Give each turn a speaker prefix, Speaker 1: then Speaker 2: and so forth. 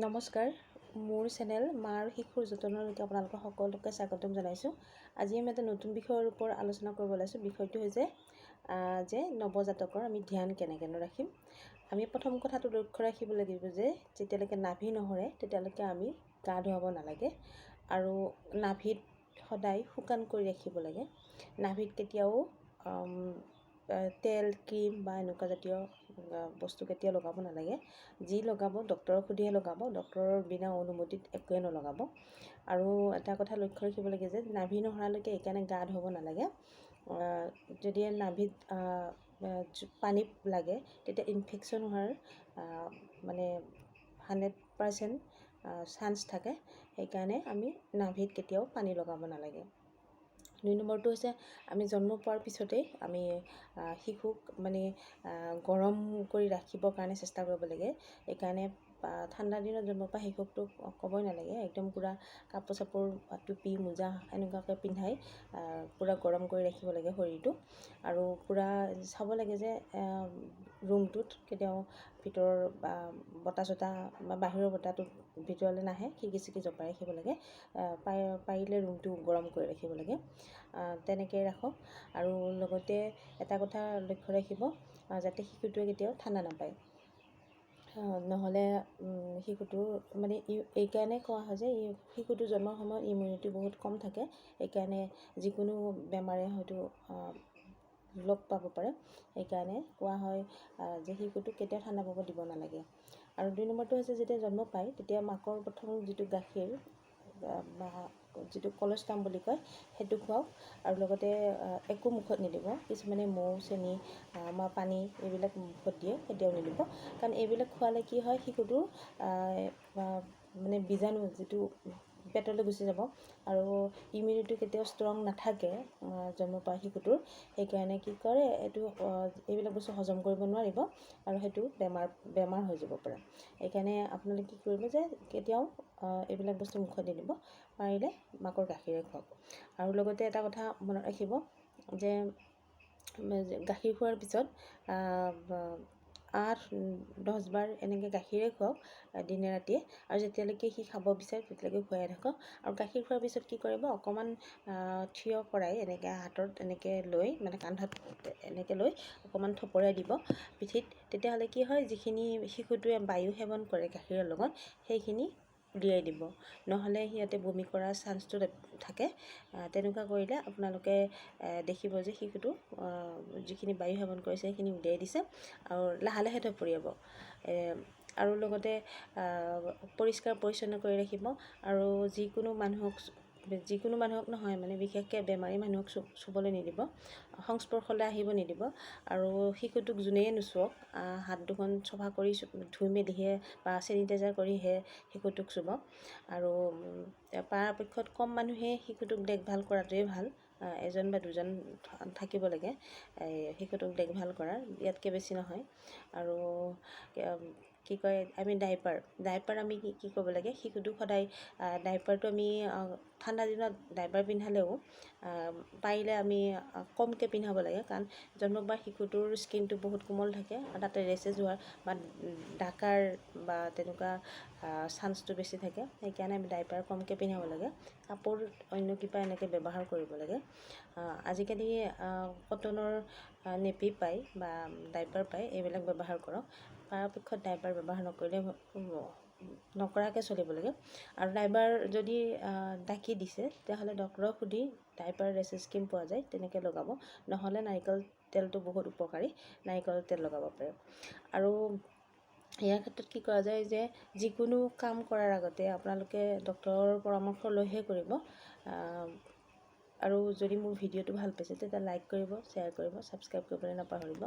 Speaker 1: নমস্কাৰ, মোৰ চেনেল মা আৰু শিশুৰ যতনলৈকে আপোনালোকক সকলোকে স্বাগতম জনাইছোঁ। আজি আমি এটা নতুন বিষয়ৰ ওপৰত আলোচনা কৰিব ওলাইছোঁ। বিষয়টো হৈছে যে নৱজাতকৰ আমি ধ্যান কেনেকৈ ৰাখিম। আমি প্ৰথম কথাটো লক্ষ্য ৰাখিব লাগিব যে যেতিয়ালৈকে নাভি নহৰে তেতিয়ালৈকে আমি গা ধুৱাব নালাগে আৰু নাভিত সদায় শুকান কৰি ৰাখিব লাগে। নাভিত কেতিয়াও তেল, ক্ৰীম বা এনেকুৱা জাতীয় বস্তু কেতিয়াও লগাব নালাগে। যি লগাব ডক্তৰক সুধিহে লগাব, ডক্তৰৰ বিনা অনুমতিত একোৱে নলগাব। আৰু এটা কথা লক্ষ্য ৰাখিব লাগে যে নাভি নহৰালৈকে এইকাৰণে গা ধুব নালাগে। যদি নাভিত পানী লাগে তেতিয়া ইনফেকশ্যন হোৱাৰ মানে 100% চান্স থাকে। সেইকাৰণে আমি নাভিত কেতিয়াও পানী লগাব নালাগে। 2 নম্বৰটো হৈছে আমি জন্ম পোৱাৰ পিছতেই আমি শিশুক গৰম কৰি ৰাখিবৰ কাৰণে চেষ্টা কৰিব লাগে। সেইকাৰণে ঠাণ্ডা দিনত জন্ম পোৱা শিশুকতো ক'বই নালাগে, একদম পূৰা কাপোৰ চাপোৰ, টুপি, মোজা এনেকুৱাকৈ পিন্ধাই পূৰা গৰম কৰি ৰাখিব লাগে শৰীৰটো। আৰু পূৰা চাব লাগে যে ৰুমটোত কেতিয়াও ভিতৰৰ বতাহ চতাহ বা বাহিৰৰ বতাহটো ভিতৰলৈ নাহে, খিৰিকি চিৰিকি জপাই ৰাখিব লাগে। পাৰিলে ৰুমটো গৰম কৰি ৰাখিব লাগে। তেনেকৈ ৰাখক। আৰু লগতে এটা কথা লক্ষ্য ৰাখিব যাতে শিশুটোৱে কেতিয়াও ঠাণ্ডা নাপায়। নহ'লে শিশুটোৰ এইকাৰণে কোৱা হয় যে শিশুটো জন্মৰ সময়ত ইমিউনিটি বহুত কম থাকে। সেইকাৰণে যিকোনো বেমাৰে হয়তো লগ পাব পাৰে। সেইকাৰণে কোৱা হয় যে শিশুটোক কেতিয়াও ঠাণ্ডা পাব দিব নালাগে। আৰু 2 নম্বৰটো হৈছে যেতিয়া জন্ম পায় তেতিয়া মাকৰ প্ৰথম যিটো গাখীৰ বা যিটো কলস্থাম বুলি কয় সেইটো খুৱাওক। আৰু লগতে একো মুখত নিদিব। কিছুমানে মৌ, চেনি বা পানী এইবিলাক মুখত দিয়ে, কেতিয়াও নিদিব। কাৰণ এইবিলাক খোৱালে কি হয়, শিশুটোৰ বীজাণু যিটো পেটলৈ গুচি যাব আৰু ইমিউনিটি কেতিয়াও ষ্ট্ৰং নাথাকে জন্ম পোৱা শিশুটোৰ। সেইকাৰণে কি কৰে, এইবিলাক বস্তু হজম কৰিব নোৱাৰিব আৰু সেইটো বেমাৰ হৈ যাব পাৰে। সেইকাৰণে আপোনালোকে কি কৰিব যে কেতিয়াও এইবিলাক বস্তু মুখত নিদিব, পাৰিলে মাকৰ গাখীৰে খুৱাওক। আৰু লগতে এটা কথা মনত ৰাখিব যে গাখীৰ খোৱাৰ পিছত 8-10 বাৰ এনেকৈ গাখীৰে খুৱাওক দিনে ৰাতিয়ে। আৰু যেতিয়ালৈকে সি খাব বিচাৰে তেতিয়ালৈকে খুৱাই থাকক। আৰু গাখীৰ খোৱাৰ পিছত কি কৰিব, অকণমান থিয় কৰাই এনেকৈ হাতত এনেকৈ লৈ কান্ধত এনেকৈ লৈ অকণমান থপৰাই দিব পিঠিত। তেতিয়াহ'লে কি হয়, যিখিনি শিশুটোৱে বায়ু সেৱন কৰে গাখীৰৰ লগত সেইখিনি উলিয়াই দিব। নহ'লে সিহঁতে বমি কৰাৰ চান্সটো থাকে। তেনেকুৱা কৰিলে আপোনালোকে দেখিব যে শিশুটো যিখিনি বায়ু সেৱন কৰিছে সেইখিনি উলিয়াই দিছে আৰু লাহে লাহে থপৰিয়াব। আৰু লগতে পৰিষ্কাৰ পৰিচ্ছন্ন কৰি ৰাখিব। আৰু যিকোনো মানুহক নহয় বিশেষকৈ বেমাৰী মানুহক চুবলৈ নিদিব, সংস্পৰ্শলৈ আহিব নিদিব। আৰু শিশুটোক যোনেই নুচুৱক হাত দুখন চফা কৰি ধুই মেলিহে বা চেনিটাইজাৰ কৰিহে শিশুটোক চুব। আৰু পৰাপক্ষত কম মানুহে শিশুটোক দেখভাল কৰাটোৱে ভাল। 1 বা 2জন থাকিব লাগে শিশুটোক দেখভাল কৰাৰ, ইয়াতকৈ বেছি নহয়। আৰু কি কয়, আমি ডাইপাৰ আমি কি কৰিব লাগে, শিশুটোক সদায় ডাইপাৰটো আমি ঠাণ্ডা দিনত ডাইপাৰ পিন্ধালেও পাৰিলে আমি কমকৈ পিন্ধাব লাগে। কাৰণ জন্ম পোৱা শিশুটোৰ স্কিনটো বহুত কোমল থাকে আৰু তাতে ৰেচেছ হোৱাৰ বা ডাকাৰ বা তেনেকুৱা চান্সটো বেছি থাকে। সেইকাৰণে আমি ডাইপাৰ কমকৈ পিন্ধাব লাগে। কাপোৰ অন্য কিবা এনেকৈ ব্যৱহাৰ কৰিব লাগে। আজিকালি কটনৰ নেপি পায় বা ডাইপাৰ পায়, এইবিলাক ব্যৱহাৰ কৰক। পৰাপক্ষত ডাইপাৰ ব্যৱহাৰ নকৰাকৈ চলিব লাগে। আৰু ডাইপাৰ যদি ডাকি দিছে তেতিয়াহ'লে ডক্তৰক সুধি ডাইপাৰ ৰেচেছ ক্ৰীম পোৱা যায় তেনেকৈ লগাব। নহ'লে নাৰিকল তেলটো বহুত উপকাৰী, নাৰিকল তেল লগাব পাৰে। আৰু ইয়াৰ ক্ষেত্ৰত কি কৰা যায় যে যিকোনো কাম কৰাৰ আগতে আপোনালোকে ডক্তৰৰ পৰামৰ্শ লৈহে কৰিব। আৰু যদি মোৰ ভিডিঅ'টো ভাল পাইছে তেতিয়া লাইক কৰিব, শ্বেয়াৰ কৰিব, ছাবস্ক্ৰাইব কৰিবলৈ নাপাহৰিব।